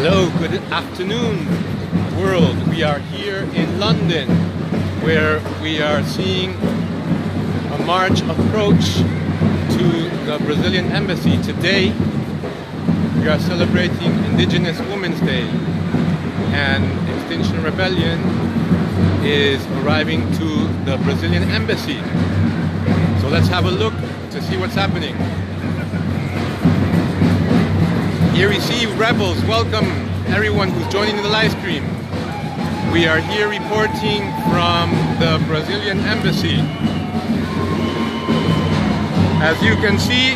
Hello, good afternoon world. We are here in London where we are seeing a march approach to the Brazilian embassy. Today we are celebrating Indigenous Women's Day and Extinction Rebellion is arriving to the Brazilian embassy. So let's have a look to see what's happening. Here we see rebels. Welcome everyone who's joining the live stream. We are here reporting from the Brazilian embassy. As you can see,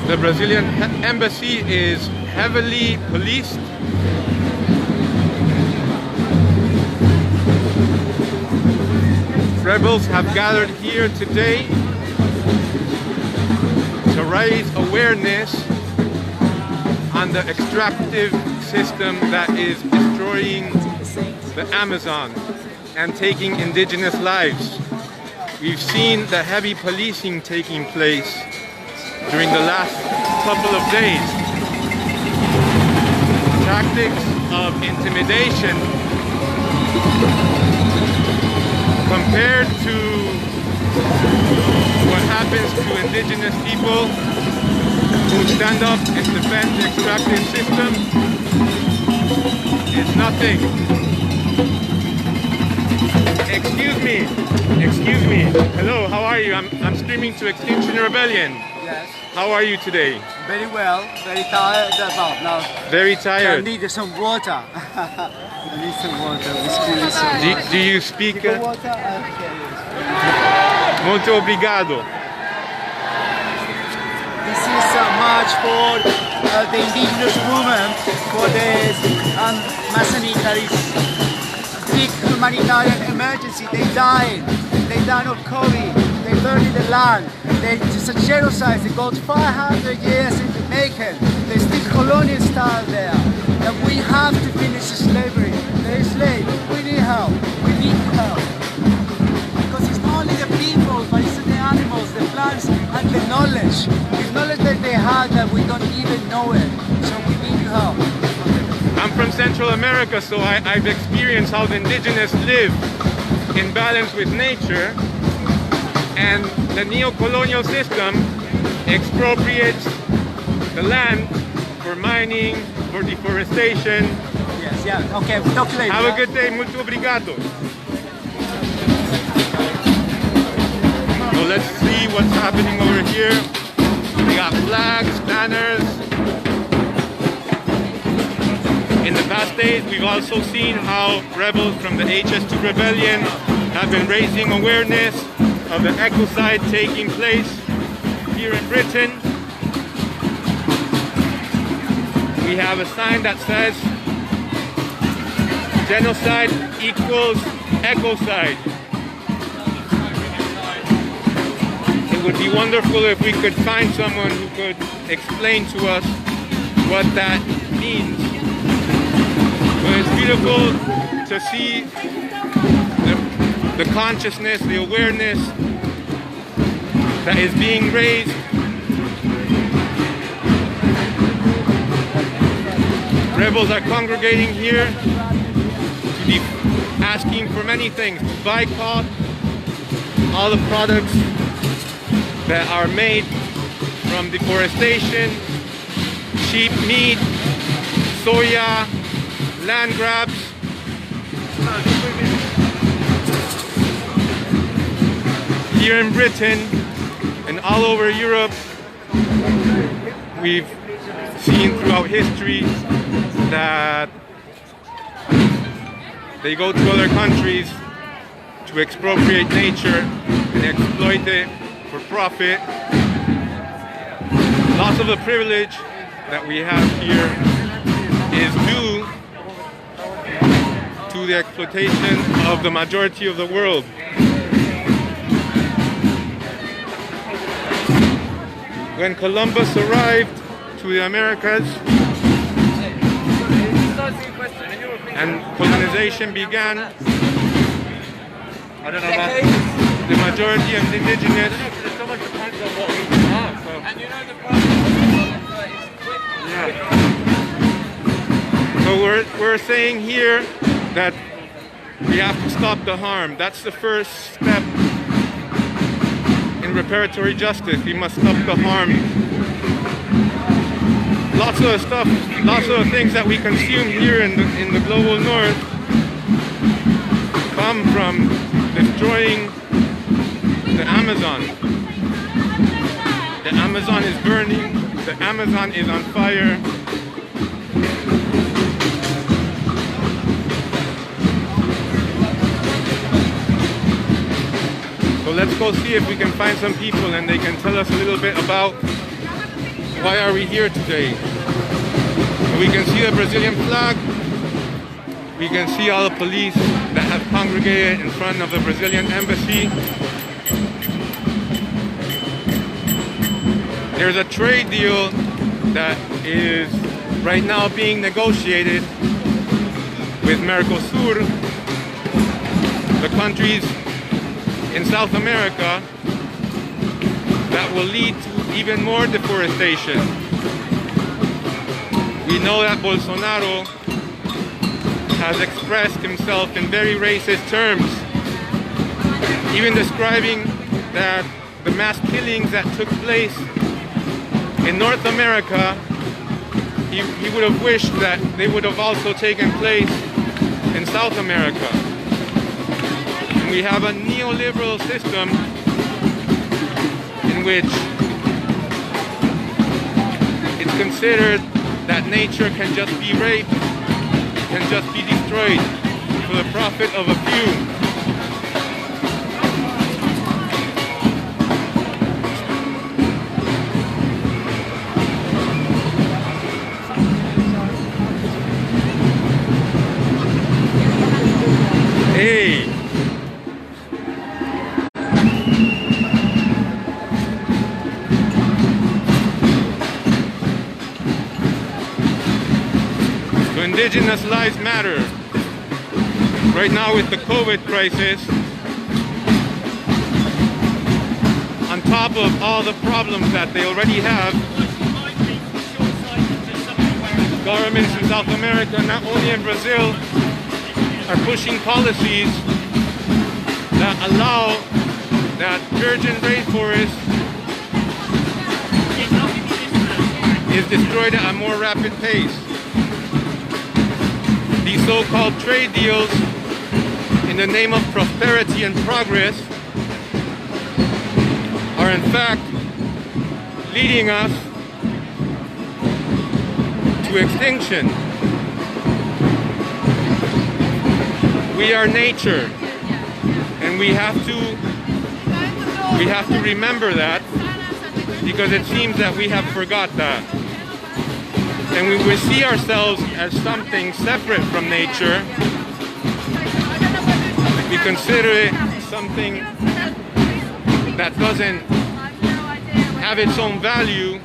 the Brazilian embassy is heavily policed. Rebels have gathered here today to raise awareness on the extractive system that is destroying the Amazon and taking indigenous lives. We've seen the heavy policing taking place during the last couple of days. Tactics of intimidation compared to what happens to indigenous people who stand up and defend the extractive system is nothing. Excuse me. Hello, how are you? I'm streaming to Extinction Rebellion. Yes. How are you today? Very well. Very tired about now. Very tired. I need some water. I need some water. Do you speak? Water? Muito obrigado. This is a march for the indigenous women for this Amazonian. There is big humanitarian emergency. They died of COVID. They burned the land. It's a genocide. They got 500 years in the making. There's still colonial style there. And we have to finish slavery. They're slaves. We need help. We need help. Because it's not only the people, but it's the animals, the plants, and the knowledge. The knowledge that they have that we don't even know it. So we need help. I'm from Central America, so I've experienced how the indigenous live in balance with nature, and the neo-colonial system expropriates the land for mining, for deforestation. Yes, yeah, okay, we'll talk later. Have a good day, muito obrigado. So let's see what's happening over here. We got flags, banners. In the past days, we've also seen how rebels from the HS2 rebellion have been raising awareness of the ecocide taking place here in Britain. We have a sign that says genocide equals ecocide. It would be wonderful if we could find someone who could explain to us what that means. But it's beautiful to see the consciousness, the awareness that is being raised. Rebels are congregating here to be asking for many things, to boycott all the products that are made from deforestation, sheep meat, soya, land grabs. Here in Britain and all over Europe, we've seen throughout history that they go to other countries to expropriate nature and exploit it for profit. Lots of the privilege that we have here is due to the exploitation of the majority of the world. When Columbus arrived to the Americas and colonization began, the majority of the indigenous So we're saying here that we have to stop the harm. That's the first step in reparatory justice. We must stop the harm. Lots of stuff, lots of things that we consume here in the global north come from destroying the Amazon. The Amazon is burning. The Amazon is on fire. So let's go see if we can find some people and they can tell us a little bit about why are we here today. We can see the Brazilian flag. We can see all the police that have congregated in front of the Brazilian embassy. There's a trade deal that is right now being negotiated with Mercosur, the countries in South America, that will lead to even more deforestation. We know that Bolsonaro has expressed himself in very racist terms, even describing that the mass killings that took place in North America, he would have wished that they would have also taken place in South America. And we have a neoliberal system in which it's considered that nature can just be raped, can just be destroyed for the profit of a few. Hey! So indigenous lives matter. Right now with the COVID crisis, on top of all the problems that they already have, governments in South America, not only in Brazil, are pushing policies that allow that virgin rainforest is destroyed at a more rapid pace. These so-called trade deals in the name of prosperity and progress are in fact leading us to extinction. We are nature, and we have to remember that, because it seems that we have forgot that. And we see ourselves as something separate from nature. We consider it something that doesn't have its own value.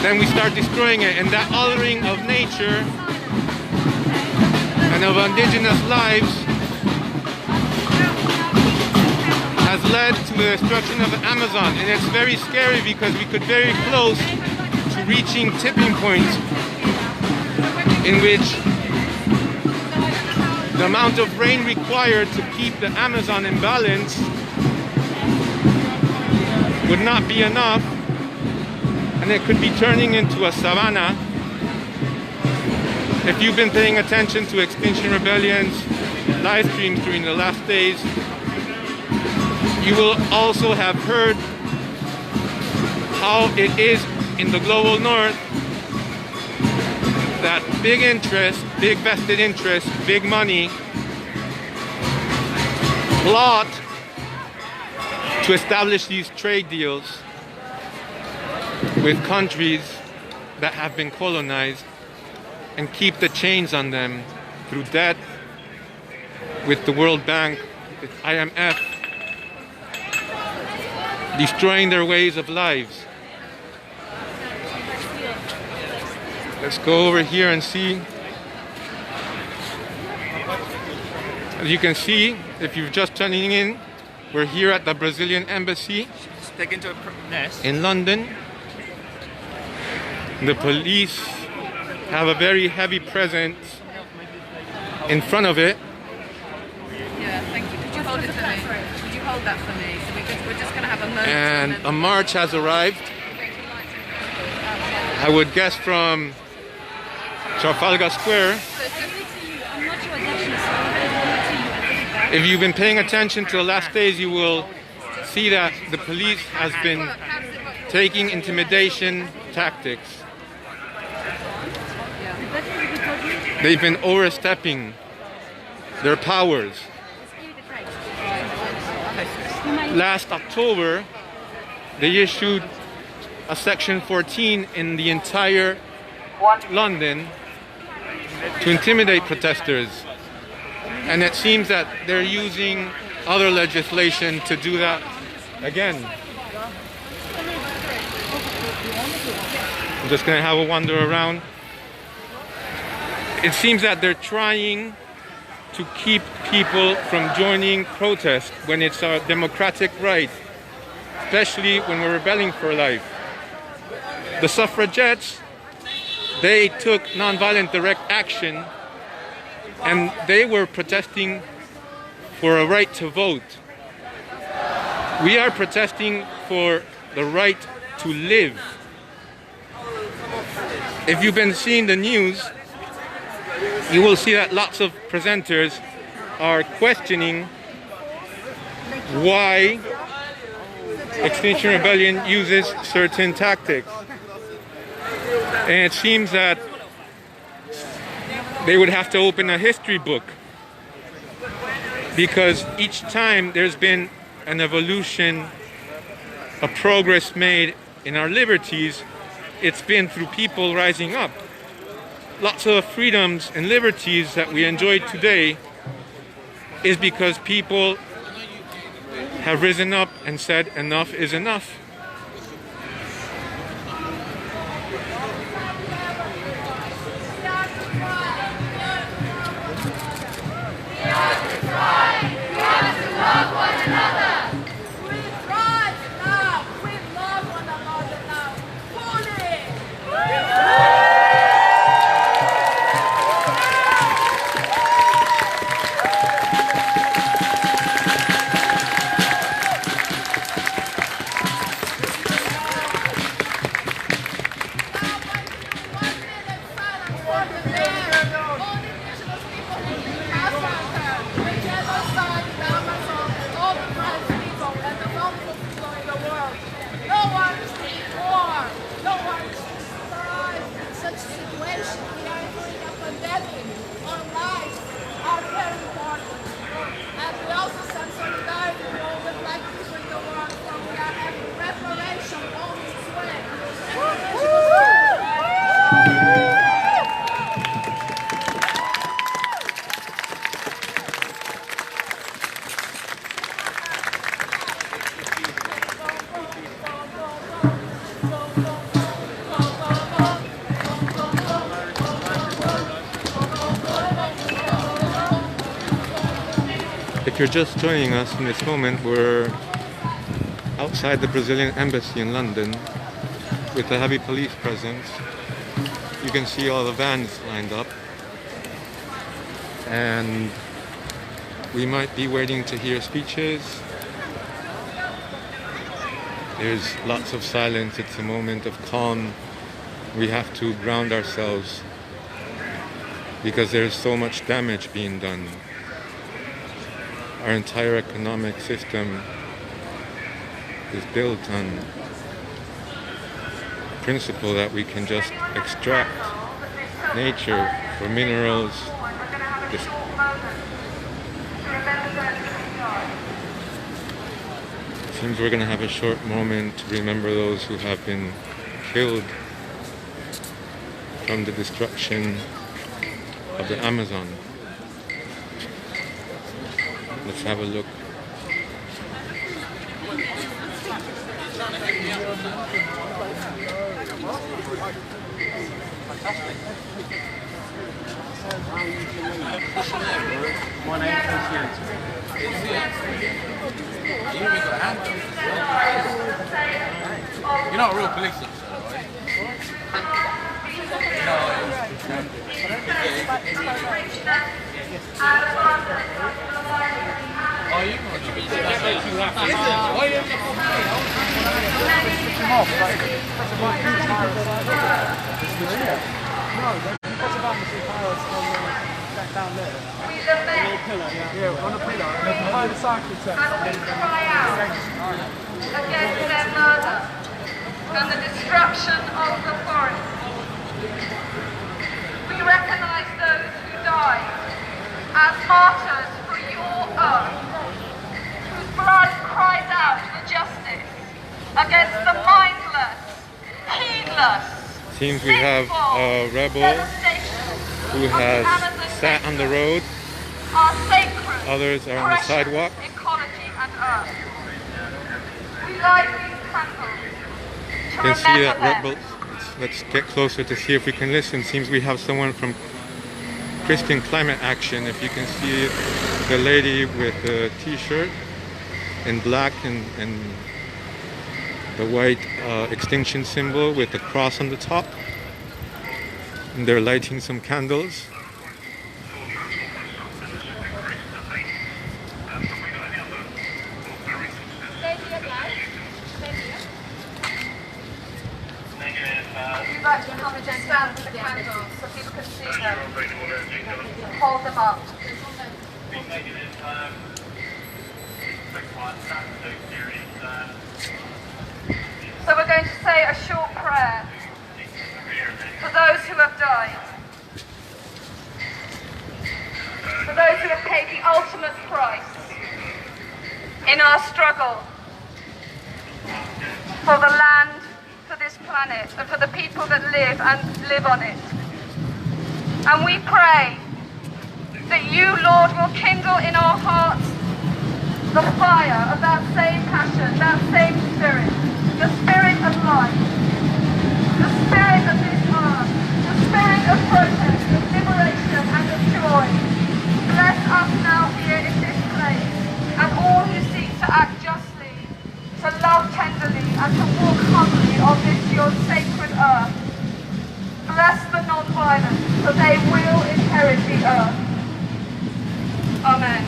Then we start destroying it, and that othering of nature and of indigenous lives has led to the destruction of the Amazon. And it's very scary because we could very close to reaching tipping points in which the amount of rain required to keep the Amazon in balance would not be enough, and it could be turning into a savanna. If you've been paying attention to Extinction Rebellion's live streams during the last days, you will also have heard how it is in the global north that big interest, big vested interest, big money plot to establish these trade deals with countries that have been colonized and keep the chains on them through debt with the World Bank, with IMF, destroying their ways of lives. Let's go over here and see. As you can see, if you're just tuning in, we're here at the Brazilian Embassy in London. The police have a very heavy presence in front of it. Yeah, thank you. Could you hold it for me? Could you hold that for me? So we're just going to have a moment. And a march has arrived. I would guess from Trafalgar Square. If you've been paying attention to the last days, you will see that the police has been taking intimidation tactics. They've been overstepping their powers. Last October, they issued a Section 14 in the entire London to intimidate protesters. And it seems that they're using other legislation to do that again. I'm just going to have a wander around. It seems that they're trying to keep people from joining protests when it's our democratic right, especially when we're rebelling for life. The suffragettes, they took nonviolent direct action, and they were protesting for a right to vote. We are protesting for the right to live. If you've been seeing the news, you will see that lots of presenters are questioning why Extinction Rebellion uses certain tactics. And it seems that they would have to open a history book, because each time there's been an evolution, a progress made in our liberties, it's been through people rising up. Lots of freedoms and liberties that we enjoy today is because people have risen up and said enough is enough. If you're just joining us in this moment, we're outside the Brazilian embassy in London with a heavy police presence. You can see all the vans lined up, and we might be waiting to hear speeches. There's lots of silence. It's a moment of calm. We have to ground ourselves because there's so much damage being done. Our entire economic system is built on the principle that we can just extract nature for minerals. It seems we're going to have a short moment to remember those who have been killed from the destruction of the Amazon. Let's have a look. You're not a real police officer, right? Against their murder and the destruction of the forest. We recognize those who died as martyrs for your earth, whose blood cries out for justice against the mindless, heedless, Seems we have a rebel who has sat on the road. our sacred, Others are on the sidewalk. ecology and earth. We light these candles to You can see that remember rebel. Let's get closer to see if we can listen. Seems we have someone from Christian Climate Action. If you can see the lady with the t-shirt in black and the white extinction symbol with the cross on the top. And they're lighting some candles. We'd like to come and stand with the candles so people can see them. Hold them up. So we're going to say a short prayer for those who have died, for those who have paid the ultimate price in our struggle for the land, for this planet, and for the people that live on it. And we pray that you, Lord, will kindle in our hearts the fire of that same passion, that same spirit, the spirit of life, the spirit of this earth, the spirit of protest, of liberation and of joy. Bless us now here in this place, and all who seek to act justly, to love tenderly, and to walk humbly on this your sacred earth. Bless the non-violent, for they will inherit the earth. Amen.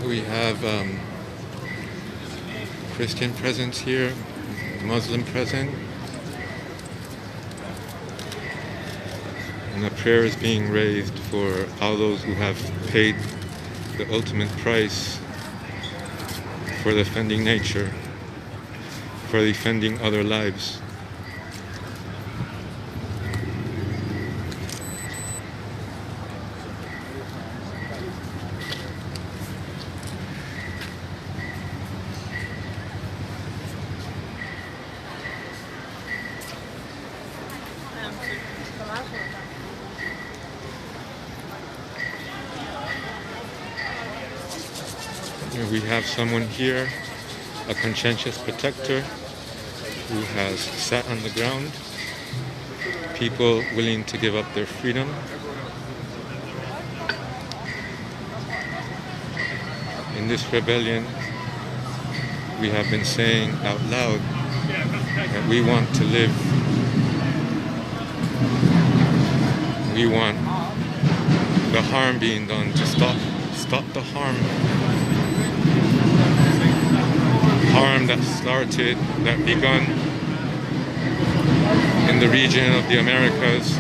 We have Christian presence here, Muslim present, and a prayer is being raised for all those who have paid the ultimate price for defending nature, for defending other lives. We have someone here, a conscientious protector who has sat on the ground, people willing to give up their freedom. In this rebellion, we have been saying out loud that we want to live. We want the harm being done to stop the harm. Harm that started, that begun in the region of the Americas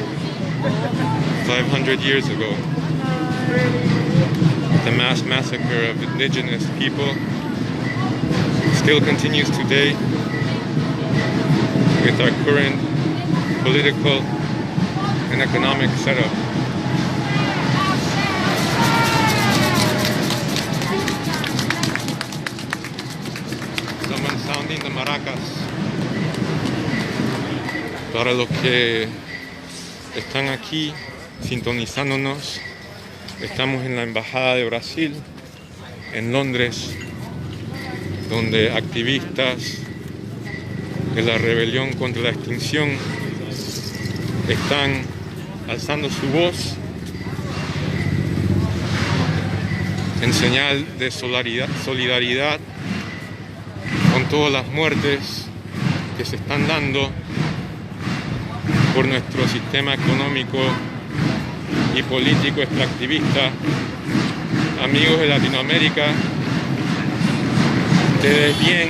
500 years ago. The mass massacre of indigenous people still continues today with our current political and economic setup. Someone sounding the maracas. Para los que están aquí sintonizándonos, estamos en la Embajada de Brasil, en Londres, donde activistas de la rebelión contra la extinción están alzando su voz en señal de solidaridad con todas las muertes que se están dando por nuestro sistema económico y político extractivista. Amigos de Latinoamérica, ustedes bien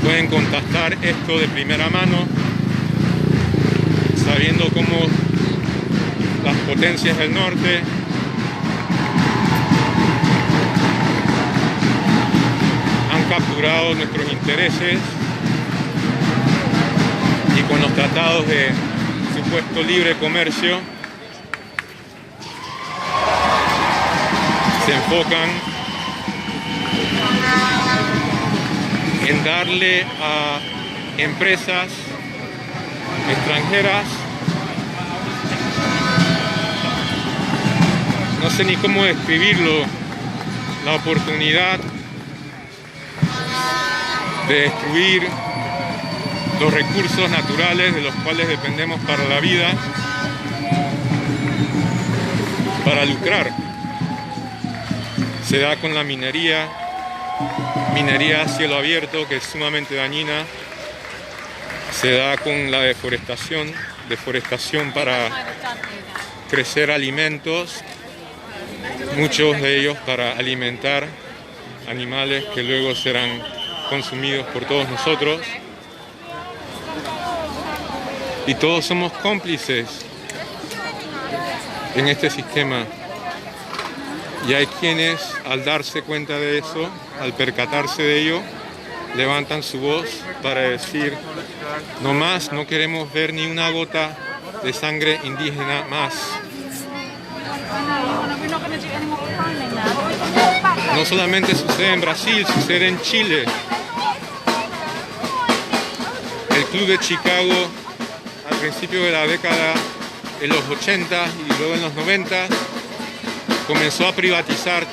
pueden contestar esto de primera mano, sabiendo cómo las potencias del norte han capturado nuestros intereses y con los tratados de supuesto libre comercio se enfocan en darle a empresas extranjeras, no sé ni cómo describirlo, la oportunidad de destruir los recursos naturales de los cuales dependemos para la vida, para lucrar. Se da con la minería a cielo abierto, que es sumamente dañina. Se da con la deforestación para crecer alimentos, muchos de ellos para alimentar animales que luego serán consumidos por todos nosotros. Y todos somos cómplices en este sistema. Y hay quienes, al darse cuenta de eso, al percatarse de ello, levantan su voz para decir: no más, no queremos ver ni una gota de sangre indígena más. No solamente sucede en Brasil, sucede en Chile. El Club de Chicago, al principio de la década de los 80 y luego en los 90, comenzó a privatizar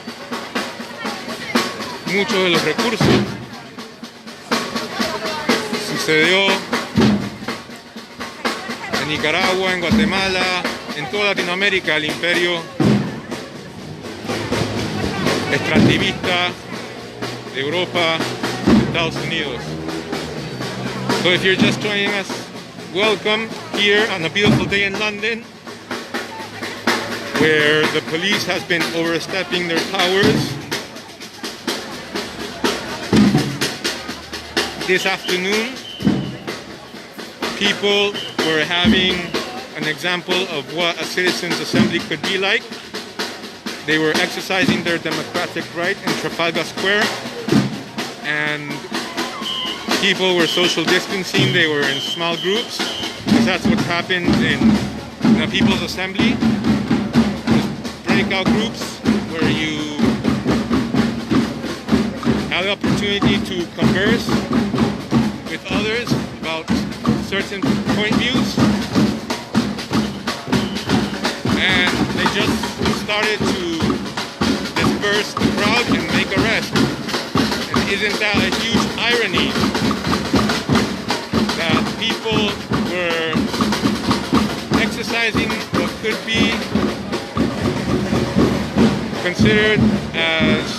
muchos de los recursos. Sucedió en Nicaragua, en Guatemala, en toda Latinoamérica, el imperio extractivista de Europa, de Estados Unidos. So if you're just joining us, welcome here on a beautiful day in London, where the police has been overstepping their powers. This afternoon, people were having an example of what a citizens' assembly could be like. They were exercising their democratic right in Trafalgar Square, and people were social distancing. They were in small groups, because that's what happens in the People's Assembly. Breakout groups where you have the opportunity to converse with others about certain point views, and they just started to disperse the crowd and make arrests. And isn't that a huge irony that people were exercising what could be considered as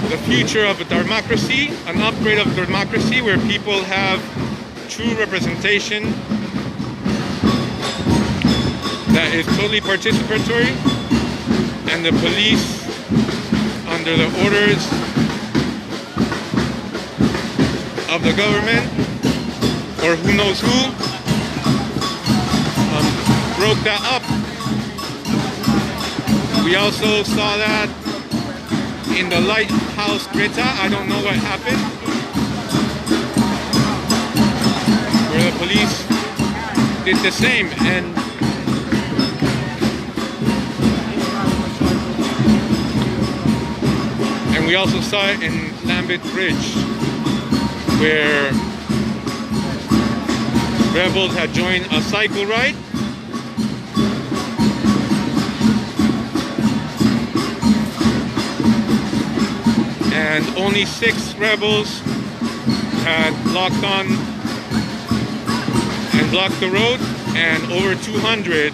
the future of a democracy, an upgrade of democracy where people have true representation that is totally participatory, and the police, under the orders of the government, or who knows who, broke that up. We also saw that in the lighthouse Greta. I don't know what happened, where the police did the same. And we also saw it in Lambeth Bridge, where rebels had joined a cycle ride. And only 6 rebels had locked on and blocked the road, and over 200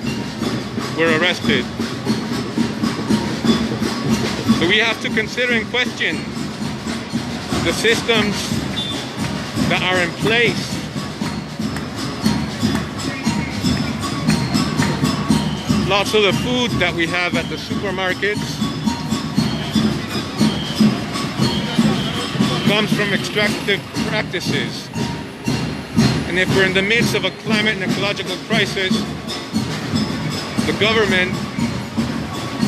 were arrested. So we have to consider and question the systems that are in place. Lots of the food that we have at the supermarkets comes from extractive practices. And if we're in the midst of a climate and ecological crisis, the government,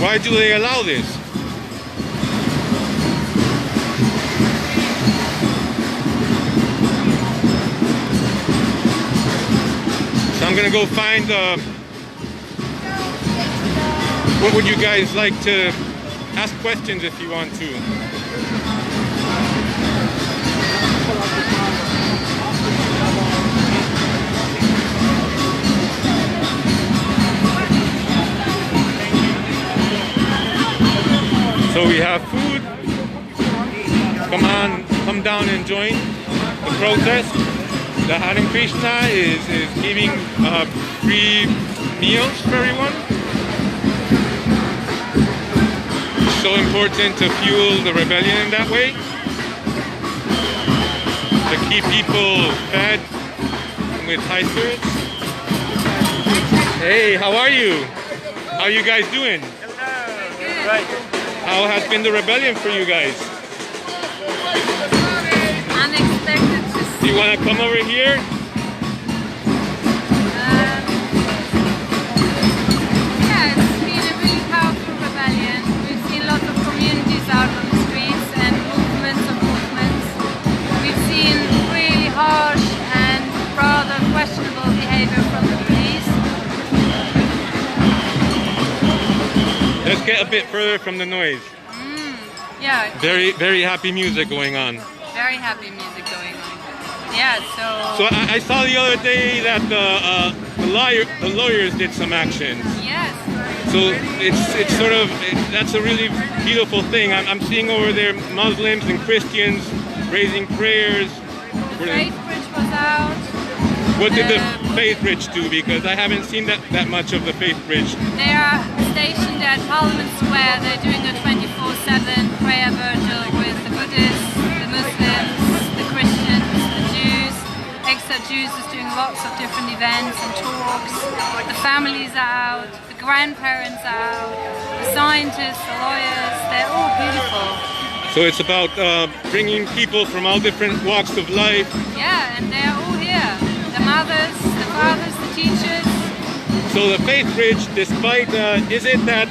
why do they allow this? So I'm gonna go find what would you guys like to ask questions if you want to? So we have food. Come down and join the protest. The Hare Krishna is giving free meals for everyone. So important to fuel the rebellion in that way, to keep people fed with high spirits. Hey, how are you? How are you guys doing? Hello. Right. How has been the rebellion for you guys? Unexpected to see. Do you want to come over here? Yeah, it's been a really powerful rebellion. We've seen lots of communities out on the streets and movements of movements. We've seen really harsh and rather questionable behavior from the police. Let's get a bit further from the noise. Yeah, Very happy music going on. very happy music going on. Yeah, So I saw the other day that the lawyers did some actions. yes. So it's sort of, that's a really beautiful thing. I'm seeing over there Muslims and Christians raising prayers. The Faith Bridge was out. What did the Faith Bridge do? Because I haven't seen that much of the Faith Bridge. They are stationed at Parliament Square. They're doing a 24/7 prayer vigil with the Buddhists, the Muslims, the Christians, the Jews. Extra Jews is doing lots of different events and talks. The families are out, the grandparents are out, the scientists, the lawyers, they're all beautiful. So it's about bringing people from all different walks of life. Yeah, and they're all here. The mothers, the fathers, the teachers. So the Faith Bridge, despite, is it that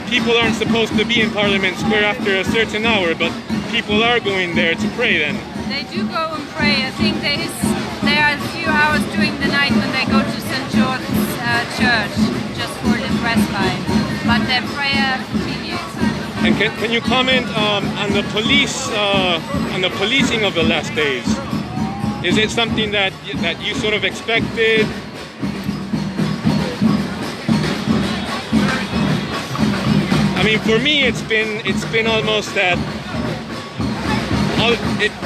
people aren't supposed to be in Parliament Square after a certain hour, but people are going there to pray then? They do go and pray. I think there are a few hours during the night when they go to St. George's Church, just for the respite. But their prayer continues. And can you comment on the police, on the policing of the last days? Is it something that you sort of expected? I mean, for me, it's been almost that.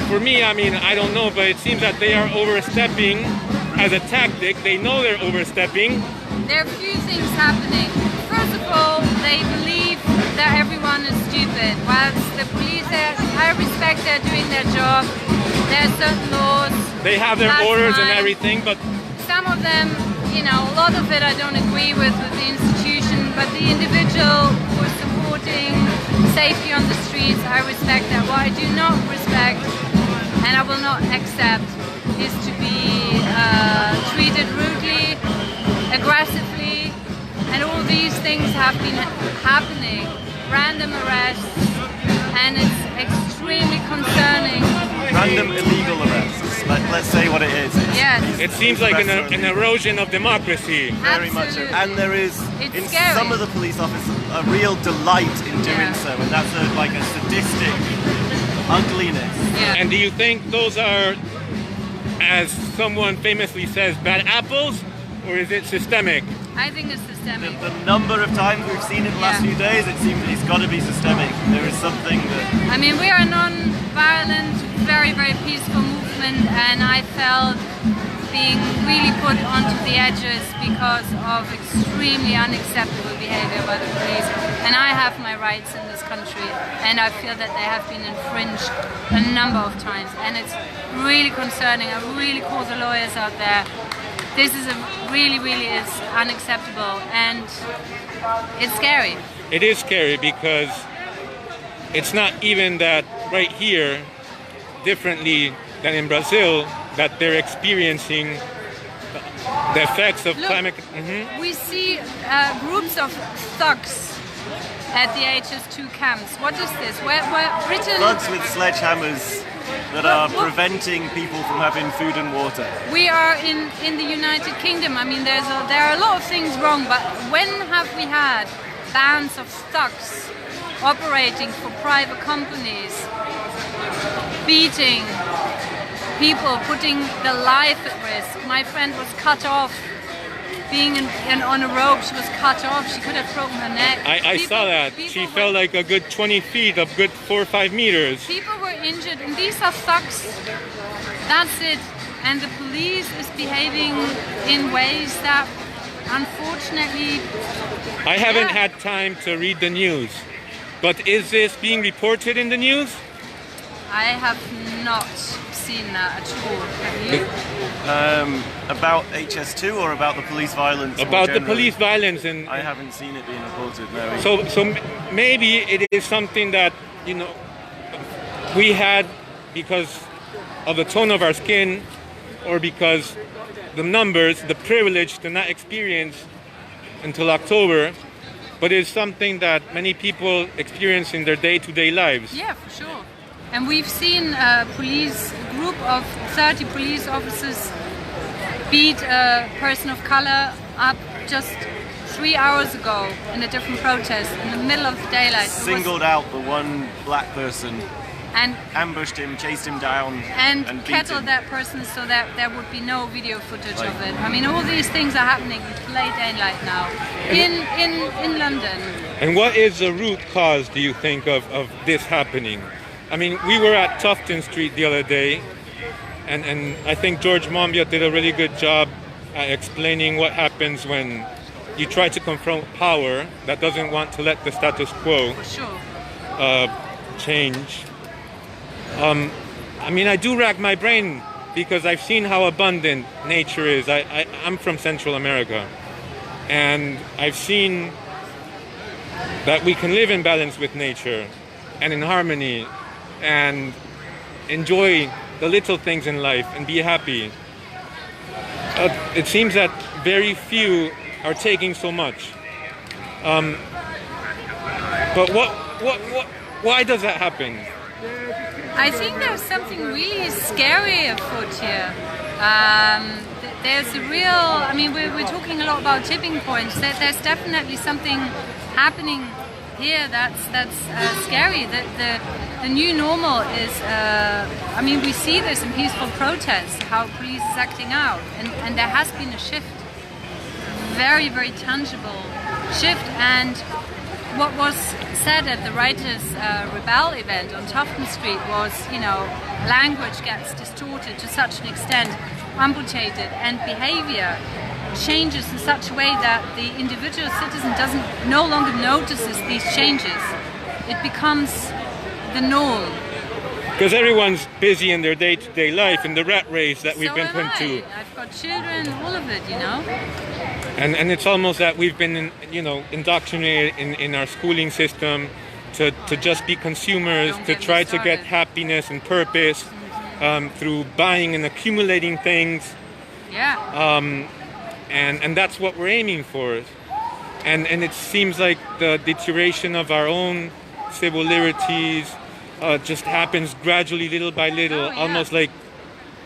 For me, I mean, I don't know, but it seems that they are overstepping as a tactic. They know they're overstepping. There are a few things happening. First of all, they believe that everyone is stupid. Whilst the police, I respect they're doing their job. There are certain laws. They have their orders and everything, but some of them, you know, a lot of it I don't agree with the institution, but the individual who is supporting safety on the streets, I respect that. What I do not respect and I will not accept is to be treated rudely, aggressively, and all these things have been happening. Random arrests, and it's extremely concerning. Random illegal arrests. Let's say what it is. Yes. it seems like an erosion of democracy. Very much so. Absolutely. And there is, It's in scary. some of the police officers, a real delight in doing Yeah. so. And that's like a sadistic ugliness. Yeah. And do you think those are, as someone famously says, bad apples, or is it systemic? I think it's systemic. The number of times we've seen it the last Yeah. few days, it seems it's got to be systemic. There is something that... I mean, we are a non-violent, very, very peaceful movement, and I felt being really put onto the edges because of extremely unacceptable behavior by the police. And I have my rights in this country, and I feel that they have been infringed a number of times. And it's really concerning. I really call the lawyers out there. This is really is unacceptable, and it's scary. It is scary because it's not even that right here, differently than in Brazil, that they're experiencing the effects of climate. We see groups of thugs at the HS2 camps. What is this? Where Britain... Thugs with sledgehammers that are preventing people from having food and water. We are in the United Kingdom. I mean, there are a lot of things wrong, but when have we had bands of thugs operating for private companies, beating people, putting their life at risk? My friend was cut off, being on a rope. She was cut off. She could have broken her neck. I saw that. She fell like a good 20 feet, a good 4 or 5 meters. People were injured, and these are thugs. That's it. And the police is behaving in ways that, unfortunately... I haven't had time to read the news, but is this being reported in the news? I have not seen that at all. Have you? About HS2 or about the police violence? About the police violence, and I haven't seen it being reported. No. So maybe it is something that, you know, we had because of the tone of our skin, or because the numbers, the privilege to not experience until October, but it's something that many people experience in their day-to-day lives. Yeah, for sure. And we've seen a group of 30 police officers beat a person of color up just 3 hours ago in a different protest in the middle of daylight. Singled out the one black person, and ambushed him, chased him down, and beat kettled him. that person so that there would be no video footage of it. I mean, all these things are happening late daylight now in London. And what is the root cause, do you think, of this happening? I mean, we were at Tufton Street the other day, and I think George Monbiot did a really good job at explaining what happens when you try to confront power that doesn't want to let the status quo For sure. change. I mean, I do rack my brain because I've seen how abundant nature is. I'm from Central America, and I've seen that we can live in balance with nature and in harmony and enjoy the little things in life and be happy. It seems that very few are taking so much. But why does that happen? I think there's something really scary afoot here. There's a real, I mean, we're talking a lot about tipping points. There's definitely something happening here that's scary. The new normal is, I mean, we see this in peaceful protests, how police is acting out, and there has been a shift, very tangible shift. And what was said at the Writers' Rebel event on Tufton Street was, you know, language gets distorted to such an extent, amputated, and behavior changes in such a way that the individual citizen no longer notices these changes. It becomes the norm. Because everyone's busy in their day-to-day life, in the rat race that we've been put into. I've got children, all of it, you know. And it's almost that we've been, indoctrinated in our schooling system to just be consumers, to try to get happiness and purpose through buying and accumulating things. Yeah. And that's what we're aiming for. And it seems like the deterioration of our own civil liberties just happens gradually, little by little, Oh, yeah. almost like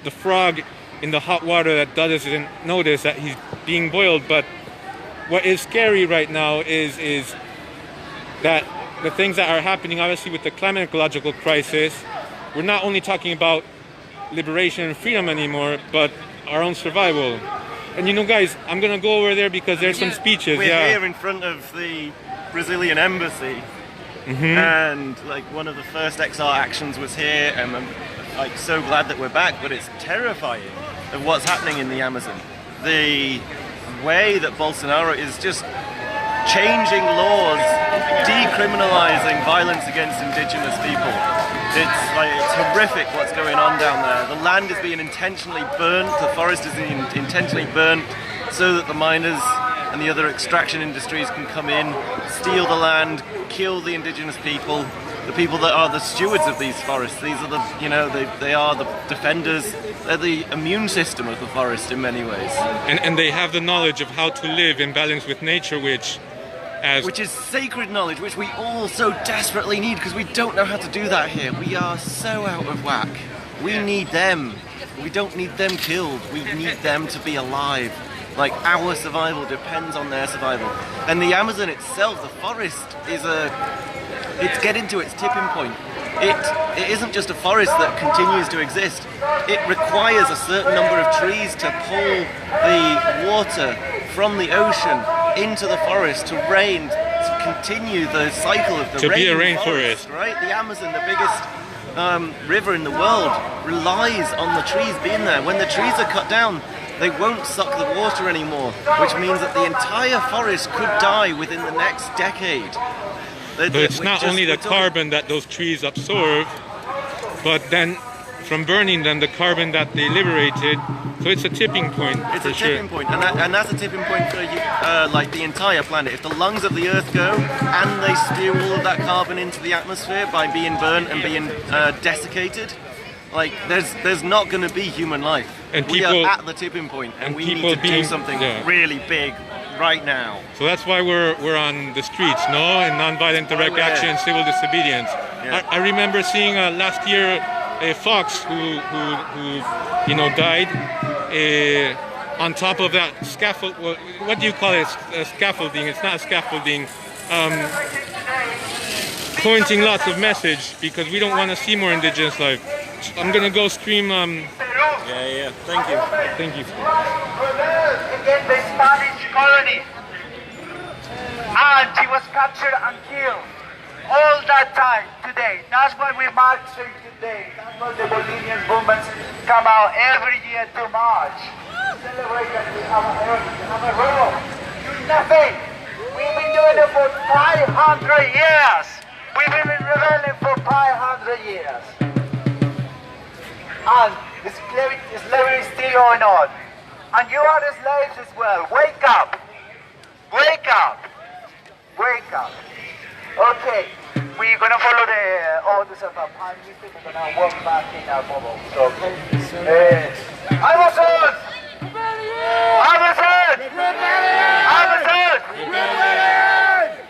the frog in the hot water that doesn't notice that he's being boiled. But what is scary right now is that the things that are happening, obviously, with the climate ecological crisis, we're not only talking about liberation and freedom anymore, but our own survival. And guys, I'm gonna go over there because there's some speeches. We're here in front of the Brazilian embassy, and like one of the first XR actions was here, and I'm like so glad that we're back, but it's terrifying. of what's happening in the Amazon. The way that Bolsonaro is just changing laws, decriminalizing violence against indigenous people. It's horrific what's going on down there. The land is being intentionally burnt, the forest is being intentionally burnt so that the miners and the other extraction industries can come in, steal the land, kill the indigenous people, the people that are the stewards of these forests. These are the, you know, they are the defenders, they're the immune system of the forest in many ways. And they have the knowledge of how to live in balance with nature, which is sacred knowledge, which we all so desperately need, because we don't know how to do that here. We are so out of whack. We need them. We don't need them killed. We need them to be alive. Like, our survival depends on their survival. And the Amazon itself, the forest, it's getting to its tipping point. It isn't just a forest that continues to exist. It requires a certain number of trees to pull the water from the ocean into the forest to rain, to continue the cycle of the to be a rainforest, right? The Amazon, the biggest river in the world, relies on the trees being there. When the trees are cut down, they won't suck the water anymore, which means that the entire forest could die within the next decade. But it's not only the carbon that those trees absorb, but then from burning them, the carbon that they liberated. So it's a tipping point. It's a tipping point, and that's a tipping point for like the entire planet. If the lungs of the Earth go and they spew all of that carbon into the atmosphere by being burnt and being desiccated, like there's not going to be human life. And we are at the tipping point, and we need to do something really big right now. So that's why we're on the streets, no? In nonviolent direct action, civil disobedience. Yeah. I remember seeing last year a fox who died on top of that scaffold. What do you call it? Scaffolding. It's not scaffolding. Pointing lots of message because we don't want to see more indigenous life. I'm gonna go stream. Yeah. Thank you. Thank you. Against the Spanish colony, and she was captured and killed. All that time today. That's why we're marching today. That's why the Bolivian movements come out every year to march. Celebrate that we have a earth, we have a role. Nothing. We've been doing it for 500 years. We've been rebelling for 500 years. And the slavery is still going on. And you are the slaves as well. Wake up. Wake up. Wake up. Okay, we're going to follow the orders of our prime minister. We're going to walk back in our bubble. So, okay. Amazon! Amazon! Amazon!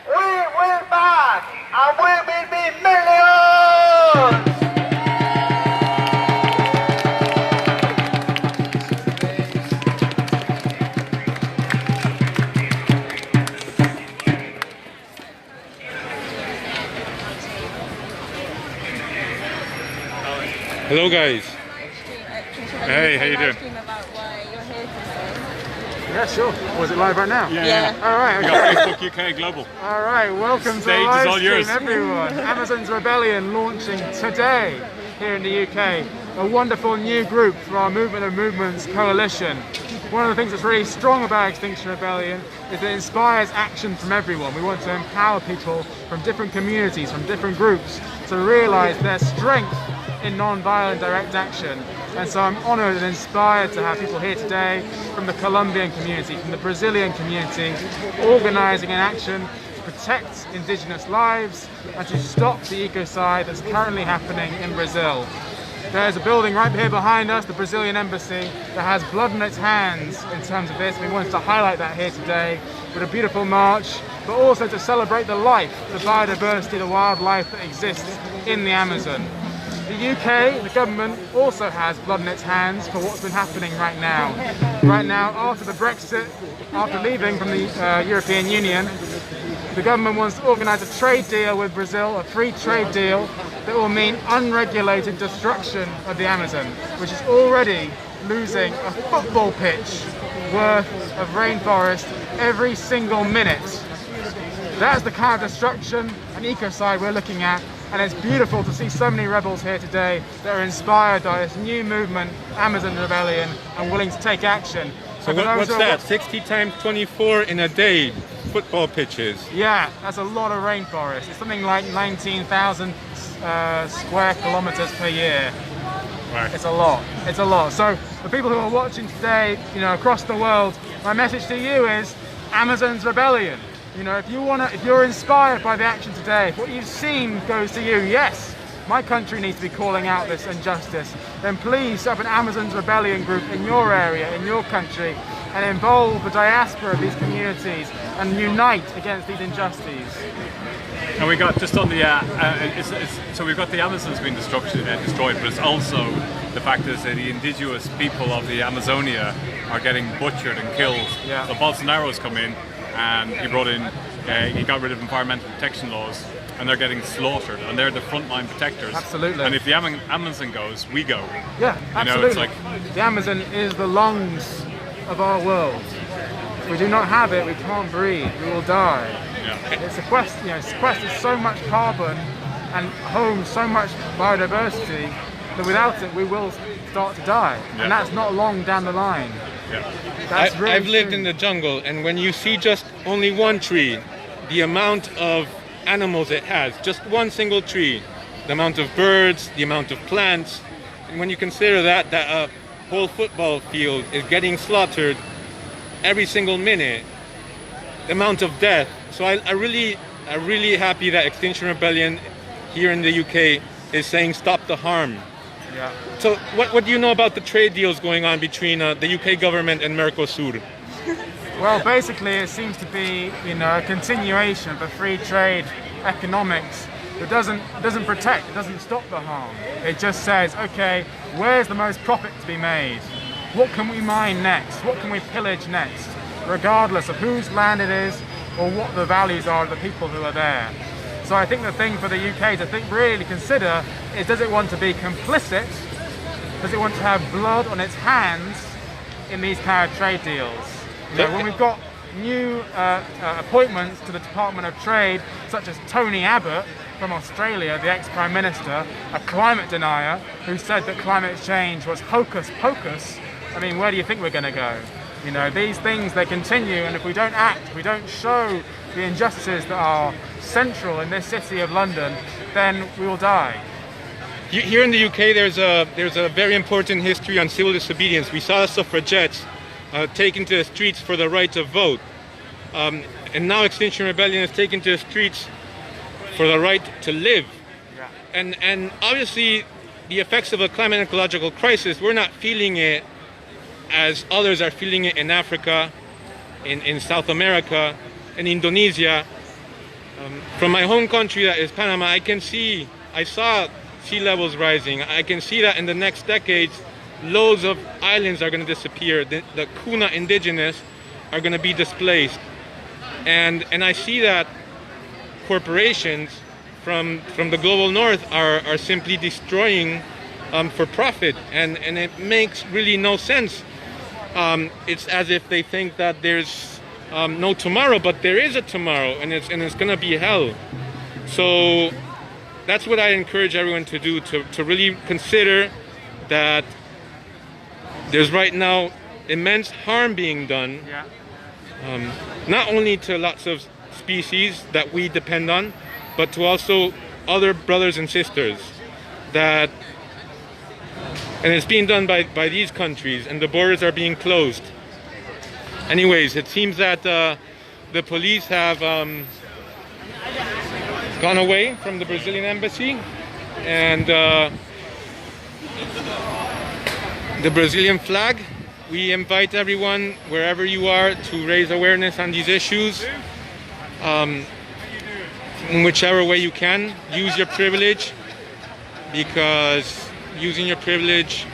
We will back, and we will be millions! Hello, guys. Hey, how you doing? Yeah, sure. Was it live right now? Yeah. All right. Okay. Facebook UK Global. All right. Welcome to the Stage is live all stream, yours. everyone. Amazon's Rebellion launching today here in the UK. A wonderful new group for our Movement of Movements coalition. One of the things that's really strong about Extinction Rebellion is that it inspires action from everyone. We want to empower people from different communities, from different groups, to realise their strength in non-violent direct action. And so I'm honoured and inspired to have people here today from the Colombian community, from the Brazilian community, organising an action to protect indigenous lives and to stop the ecocide that's currently happening in Brazil. There's a building right here behind us, the Brazilian embassy, that has blood in its hands in terms of this. We wanted to highlight that here today with a beautiful march, but also to celebrate the life, the biodiversity, the wildlife that exists in the Amazon. The UK, the government, also has blood in its hands for what's been happening right now. Right now, after the Brexit, after leaving from the European Union, the government wants to organise a trade deal with Brazil, a free trade deal that will mean unregulated destruction of the Amazon, which is already losing a football pitch worth of rainforest every single minute. That's the kind of destruction and ecocide we're looking at And it's beautiful to see so many rebels here today that are inspired by this new movement, Amazon Rebellion, and willing to take action. So what's that? 60 times 24 in a day, football pitches. Yeah, that's a lot of rainforest. It's something like 19,000 square kilometers per year. Right. It's a lot. It's a lot. So the people who are watching today, across the world, my message to you is Amazon's Rebellion. If you're inspired by the action today, if what you've seen goes to you, yes, my country needs to be calling out this injustice, then please set up an Amazon's Rebellion group in your area, in your country, and involve the diaspora of these communities and unite against these injustices. And we got just on the so we've got the Amazons being destroyed, but it's also the fact is that the indigenous people of the Amazonia are getting butchered and killed. Yeah. So Bolsonaro's come in and he got rid of environmental protection laws, and they're getting slaughtered, and they're the frontline protectors. Absolutely. And if the Amazon goes, we go. Yeah, absolutely. It's like the Amazon is the lungs of our world. If we do not have it, we can't breathe. We will die. yeah. It sequesters so much carbon and homes so much biodiversity that without it, we will start to die. Yeah. And that's not long down the line. Yeah. That's really I've lived soon. in the jungle, and when you see just only one tree, the amount of animals it has, just one single tree, the amount of birds, the amount of plants, and when you consider that a whole football field is getting slaughtered every single minute, the amount of death. So I'm really happy that Extinction Rebellion here in the UK is saying stop the harm. Yeah. So what do you know about the trade deals going on between the UK government and Mercosur? Well, basically, it seems to be, a continuation of the free trade economics that doesn't protect, it doesn't stop the harm. It just says, okay, where's the most profit to be made? What can we mine next? What can we pillage next? Regardless of whose land it is or what the values are of the people who are there. So I think the thing for the UK to really consider is, does it want to be complicit? Does it want to have blood on its hands in these kind of trade deals? When we've got new appointments to the Department of Trade, such as Tony Abbott from Australia, the ex-Prime Minister, a climate denier who said that climate change was hocus pocus, I mean, where do you think we're going to go? These things, they continue, and if we don't act, if we don't show the injustices that are central in this city of London, then we will die. Here in the UK, there's a very important history on civil disobedience. We saw the suffragettes taken to the streets for the right to vote, and now Extinction Rebellion is taken to the streets for the right to live. Yeah. And obviously, the effects of a climate and ecological crisis, we're not feeling it as others are feeling it in Africa, in South America, in Indonesia. From my home country, that is Panama, I saw sea levels rising. I can see that in the next decades, loads of islands are going to disappear. The Kuna indigenous are going to be displaced. And I see that corporations from the global north are simply destroying for profit. And it makes really no sense. It's as if they think that there's no tomorrow, but there is a tomorrow, and it's going to be hell. So that's what I encourage everyone to do, to really consider that there's right now immense harm being done, not only to lots of species that we depend on, but to also other brothers and sisters. And it's being done by these countries, and the borders are being closed. Anyways, it seems that the police have gone away from the Brazilian embassy, and the Brazilian flag. We invite everyone, wherever you are, to raise awareness on these issues. In whichever way you can, use your privilege, because using your privilege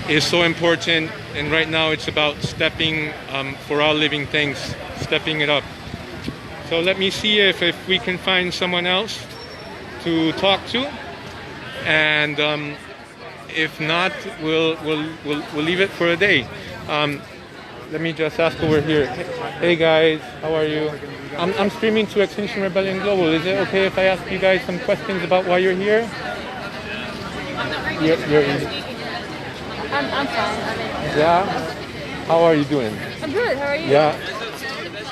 is so important, and right now it's about stepping for all living things, stepping it up. So let me see if we can find someone else to talk to, and if not, we'll leave it for a day. let me just ask over here. Hey guys, how are you? I'm streaming to Extinction Rebellion Global. Is it okay if I ask you guys some questions about why you're here? I'm fine. Yeah? How are you doing? I'm good. How are you? Yeah.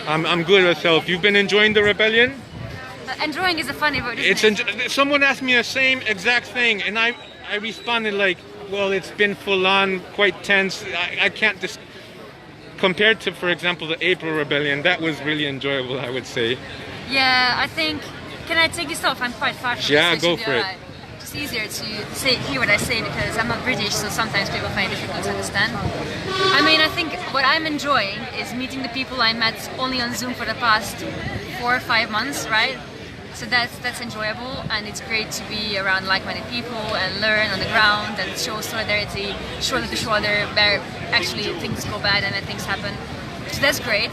I'm good myself. You've been enjoying the rebellion? Enjoying is a funny word, isn't it? Someone asked me the same exact thing, and I responded like, well, it's been full on, quite tense. I can't just... Compared to, for example, the April rebellion, that was really enjoyable, I would say. Yeah, I think... Can I take this off? I'm quite far from Yeah, this, so go for it. It's easier to hear what I say because I'm not British, so sometimes people find it difficult to understand. I mean, I think what I'm enjoying is meeting the people I met only on Zoom for the past 4 or 5 months, right? So that's enjoyable, and it's great to be around like-minded people and learn on the ground and show solidarity, shoulder to shoulder, where actually things go bad and then things happen. So that's great.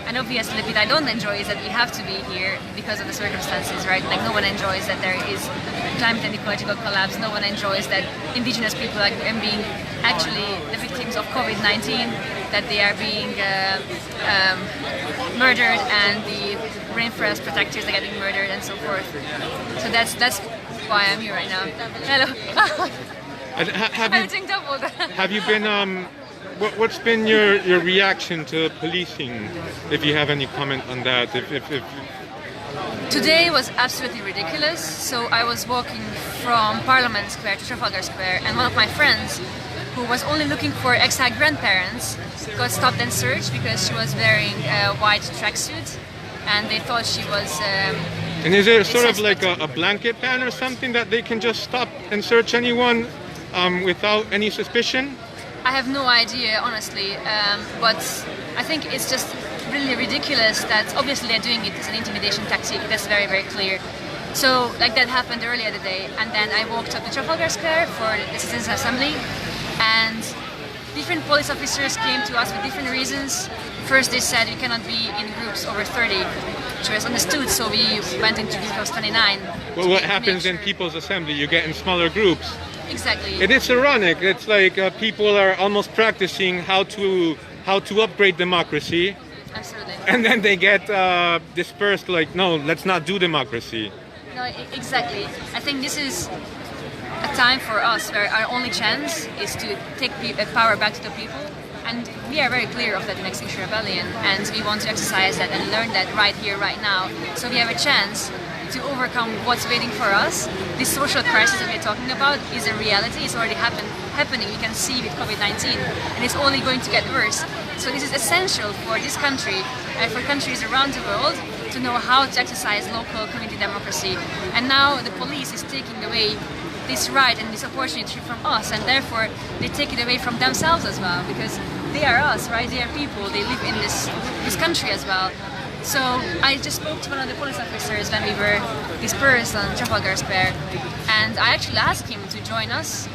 And obviously the bit I don't enjoy is that we have to be here because of the circumstances, right? Like no one enjoys that there is climate and ecological collapse. No one enjoys that indigenous people are being actually the victims of COVID-19, that they are being murdered and the rainforest protectors are getting murdered and so forth. So that's why I'm here right now. Hello. Have you been what's been your reaction to policing? If you have any comment on that, if Today was absolutely ridiculous. So I was walking from Parliament Square to Trafalgar Square, and one of my friends, who was only looking for ex-grandparents, got stopped and searched because she was wearing a white tracksuit, and they thought she was. And is there sort of like a blanket ban or something that they can just stop and search anyone without any suspicion? I have no idea, honestly, but I think it's just really ridiculous that obviously they're doing it as an intimidation tactic. That's very, very clear. So, like that happened earlier today, and then I walked up to Trafalgar Square for the Citizens' Assembly, and different police officers came to us with different reasons. First, they said we cannot be in groups over 30, which was understood, so we went into groups of 29. Well, what happens in People's Assembly? You get in smaller groups. Exactly. And it's ironic. It's like people are almost practicing how to upgrade democracy. Absolutely. And then they get dispersed like, no, let's not do democracy. No, exactly. I think this is a time for us where our only chance is to take power back to the people. And we are very clear of that in Extinction Rebellion, and we want to exercise that and learn that right here, right now. So we have a chance to overcome what's waiting for us. This social crisis that we're talking about is a reality. It's already happening. You can see with COVID-19, and it's only going to get worse. So this is essential for this country and for countries around the world to know how to exercise local community democracy. And now the police is taking away this right and this opportunity from us, and therefore they take it away from themselves as well, because they are us, right? They are people. They live in this country as well. So I just spoke to one of the police officers when we were dispersed on Trafalgar Square, and I actually asked him to join us.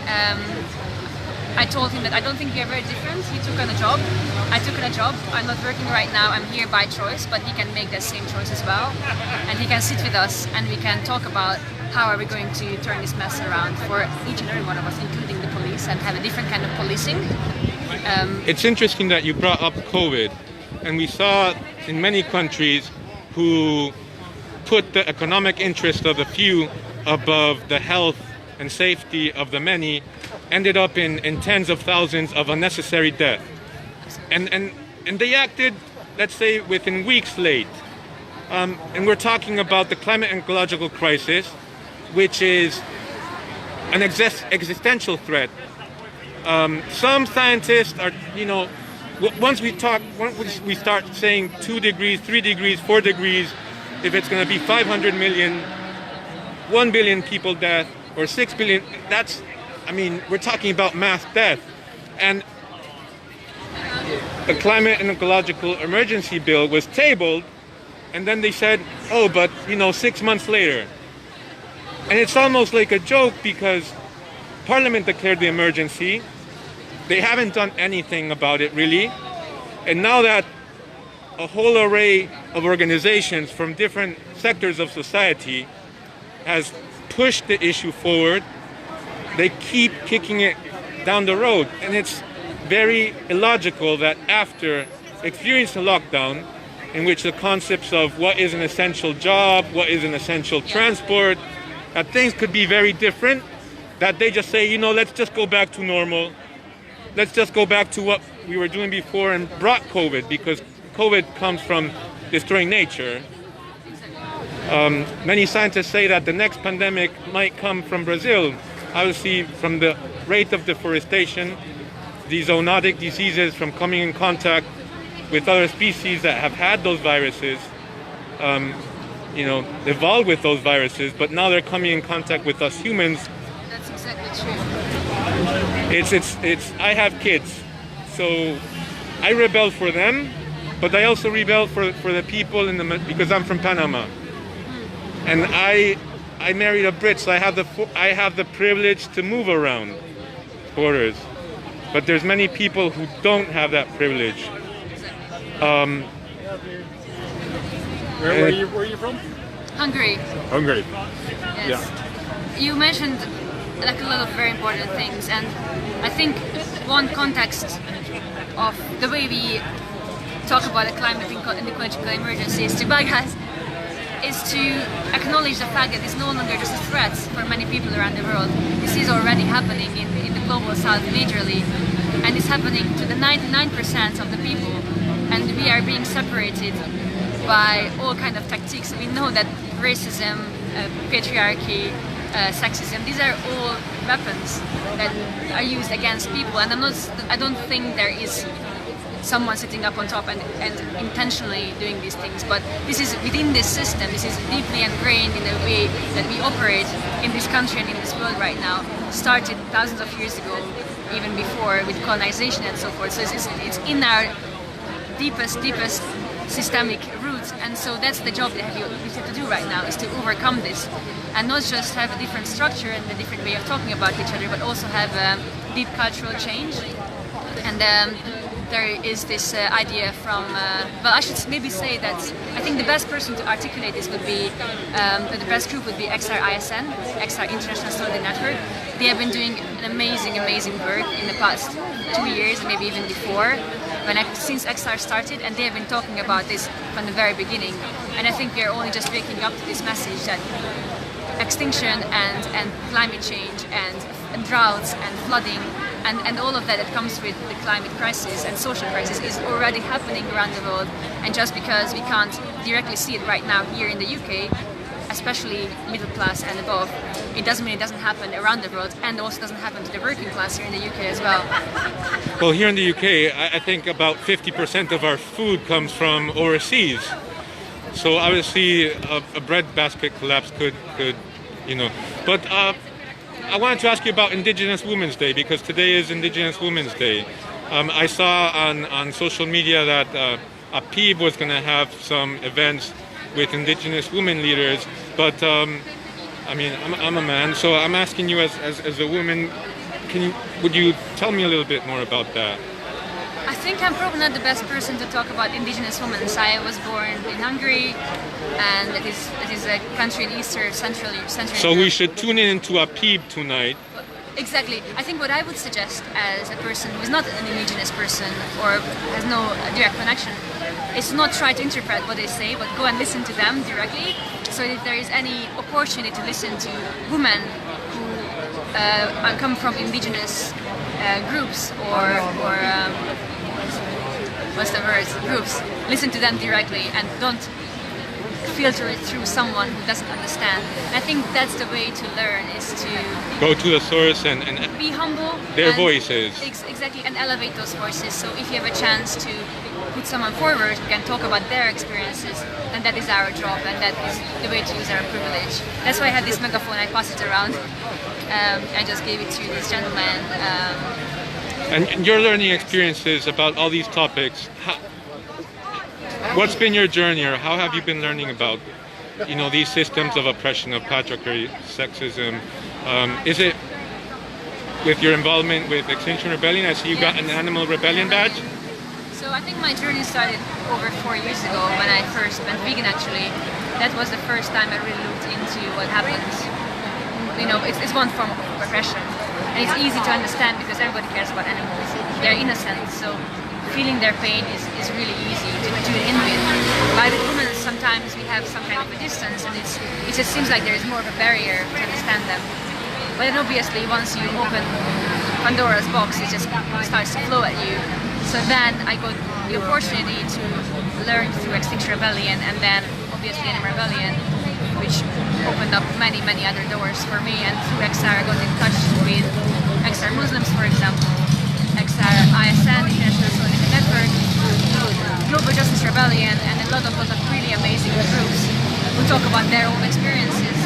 I told him that I don't think we are very different. He took on a job. I took on a job. I'm not working right now. I'm here by choice, but he can make that same choice as well. And he can sit with us and we can talk about how are we going to turn this mess around for each and every one of us, including the police, and have a different kind of policing. It's interesting that you brought up COVID. And we saw in many countries who put the economic interest of the few above the health and safety of the many ended up in tens of thousands of unnecessary death. And they acted, let's say, within weeks late. And we're talking about the climate and ecological crisis, which is an existential threat. Some scientists are, once we start saying 2 degrees, 3 degrees, 4 degrees, if it's going to be 500 million, 1 billion people death, or 6 billion, we're talking about mass death. And the climate and ecological emergency bill was tabled, and then they said, 6 months later. And it's almost like a joke because Parliament declared the emergency. They haven't done anything about it, really. And now that a whole array of organizations from different sectors of society has pushed the issue forward, they keep kicking it down the road. And it's very illogical that after experiencing a lockdown, in which the concepts of what is an essential job, what is an essential transport, that things could be very different, that they just say, you know, let's just go back to normal. Let's just go back to what we were doing before, and brought COVID, because COVID comes from destroying nature. Many scientists say that the next pandemic might come from Brazil, obviously from the rate of deforestation, these zoonotic diseases from coming in contact with other species that have had those viruses, you know, evolved with those viruses, but now they're coming in contact with us humans. That's exactly true. I have kids, so I rebel for them, but I also rebel for the people because I'm from Panama, and I married a Brit, so I have the privilege to move around borders, but there's many people who don't have that privilege. Where are you from? Hungary. Hungary. Yes. Yeah. You mentioned like a lot of very important things, and I think one context of the way we talk about the climate and ecological emergency is to acknowledge the fact that it's no longer just a threat for many people around the world. This is already happening in the global south majorly, and it's happening to the 99% of the people, and we are being separated by all kind of tactics. We know that racism, patriarchy, sexism, these are all weapons that are used against people, and I don't think there is someone sitting up on top and intentionally doing these things, but this is within this system. This is deeply ingrained in the way that we operate in this country and in this world right now. Started thousands of years ago, even before, with colonization and so forth. So it's in our deepest systemic roots, and so that's the job that we have to do right now, is to overcome this, and not just have a different structure and a different way of talking about each other, but also have a deep cultural change. And there is this idea from, well, I should maybe say that I think the best person to articulate this would be, the best group would be XR ISN, XR International Solidarity Network. They have been doing an amazing work in the past 2 years, and maybe even before, since XR started, and they have been talking about this from the very beginning. And I think we are only just waking up to this message that extinction and climate change and droughts and flooding and all of that comes with the climate crisis and social crisis is already happening around the world. And just because we can't directly see it right now here in the UK, especially middle class and above, it doesn't mean it doesn't happen around the world, and also doesn't happen to the working class here in the UK as well. Well, here in the UK, I think about 50% of our food comes from overseas. So obviously a bread basket collapse could, you know. But I wanted to ask you about Indigenous Women's Day, because today is Indigenous Women's Day. I saw on social media that APIB was going to have some events with Indigenous women leaders, but I mean, I'm a man, so I'm asking you as a woman, would you tell me a little bit more about that? I think I'm probably not the best person to talk about Indigenous women. I was born in Hungary, and it is a country in Central So Europe. we should tune into APIB tonight. Exactly. I think what I would suggest as a person who is not an indigenous person or has no direct connection is to not try to interpret what they say, but go and listen to them directly. So if there is any opportunity to listen to women who come from indigenous groups or what's the word? Groups, listen to them directly and don't filter it through someone who doesn't understand. And I think that's the way to learn, is to go to the source and be humble. Their voices. Exactly, and elevate those voices. So if you have a chance to put someone forward who can talk about their experiences, then that is our job, and that is the way to use our privilege. That's why I had this megaphone, I pass it around. I just gave it to this gentleman. And your learning experiences about all these topics, what's been your journey, or how have you been learning about, you know, these systems of oppression, of patriarchy, sexism? Is it with your involvement with Extinction Rebellion? I see you got an Animal Rebellion badge. So I think my journey started over 4 years ago when I first went vegan. Actually, that was the first time I really looked into what happens. You know, it's one form of oppression, and it's easy to understand because everybody cares about animals. they're innocent, so feeling their pain is really easy to tune in with. By the women, sometimes we have some kind of a distance, and it just seems like there is more of a barrier to understand them. But then obviously once you open Pandora's box, it just starts to flow at you. So then I got the opportunity to learn through Extinction Rebellion, and then obviously Animal Rebellion, which opened up many other doors for me. And through XR I got in touch with XR Muslims, for example, XR ISN, International Solidarity Network, Global Justice Rebellion, and a lot of really amazing groups who talk about their own experiences.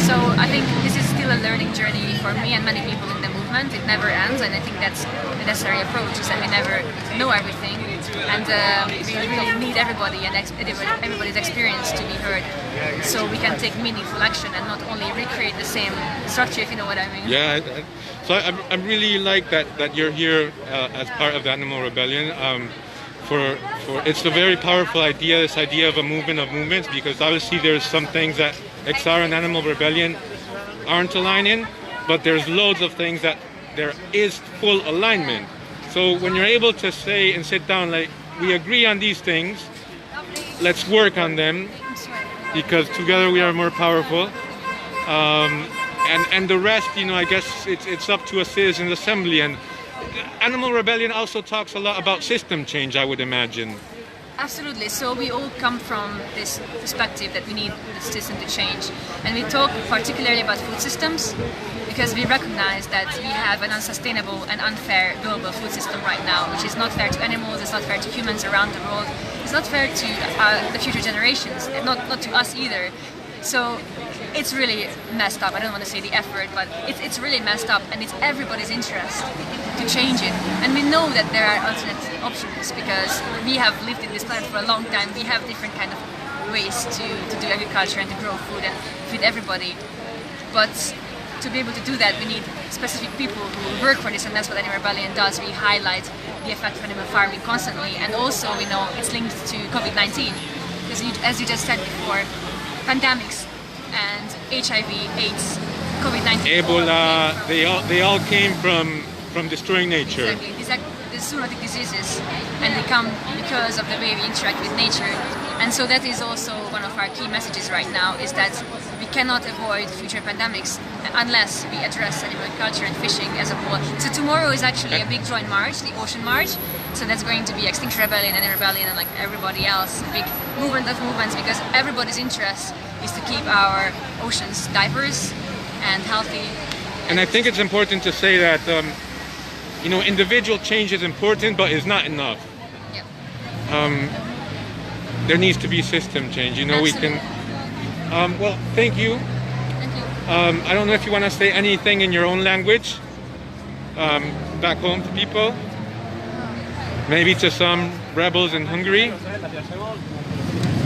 So I think this is still a learning journey for me and many people in the movement. It never ends, and I think that's the necessary approach, is that we never know everything, and we really need everybody and everybody's experience to be heard, so we can take meaningful action and not only recreate the same structure, if you know what I mean. Yeah, so I really like that you're here as part of the Animal Rebellion. For it's a very powerful idea, this idea of a movement of movements, because obviously there's some things that XR and Animal Rebellion aren't aligning, but there's loads of things that there is full alignment. So when you're able to say and sit down, like, we agree on these things, let's work on them, because together we are more powerful. And the rest, you know, I guess it's up to a citizen assembly. And Animal Rebellion also talks a lot about system change, I would imagine. Absolutely. So we all come from this perspective that we need the system to change. And we talk particularly about food systems because we recognize that we have an unsustainable and unfair global food system right now, which is not fair to animals, it's not fair to humans around the world, it's not fair to the future generations, not to us either. So it's really messed up. I don't want to say the effort, but it's really messed up, and it's everybody's interest to change it. And we know that there are alternate options because we have lived in this planet for a long time. We have different kind of ways to do agriculture and to grow food and feed everybody. But to be able to do that, we need specific people who work for this, and that's what Animal Rebellion does. We highlight the effect of animal farming constantly, and also we know it's linked to COVID-19 because, as you just said before, pandemics and HIV, AIDS, COVID-19, Ebola, they all came from destroying nature. Exactly. These zoonotic diseases, and they come because of the way we interact with nature. And so that is also one of our key messages right now, is that we cannot avoid future pandemics unless we address animal culture and fishing as a whole. So tomorrow is actually a big joint march, the Ocean March. So that's going to be Extinction Rebellion and Rebellion and like everybody else, a big movement of movements, because everybody's interest is to keep our oceans diverse and healthy. And I think it's important to say that you know, individual change is important, but it's not enough. Yeah. There needs to be system change. You know, Absolutely. we can. Well, thank you. Thank you. I don't know if you want to say anything in your own language back home to people. Maybe to some rebels in Hungary.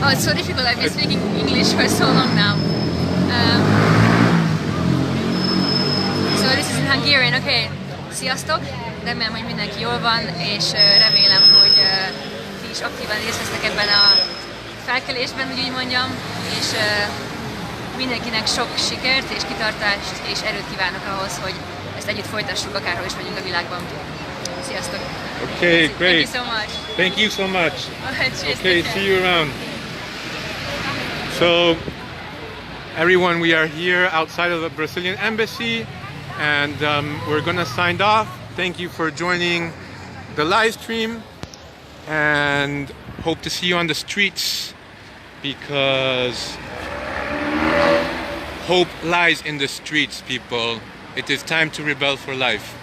Oh, it's so difficult. I've been speaking English for so long now. So this is in Hungarian. Okay. Sziasztok! Remélem, hogy mindenki jól van, és remélem, hogy ti is aktívan részt vesznek ebben a felkelésben, hogy úgy mondjam, és mindenkinek sok sikert és kitartást és erőt kívánok ahhoz, hogy ezt együtt folytassuk, akárhol is vagyunk a világban. Sziasztok! Okay, great. Thank you so much. Thank you so much. Cheers, Okay, see you around. So, everyone, we are here outside of the Brazilian embassy, and we're gonna sign off. Thank you for joining the live stream, and hope to see you on the streets, because hope lies in the streets, people. It is time to rebel for life.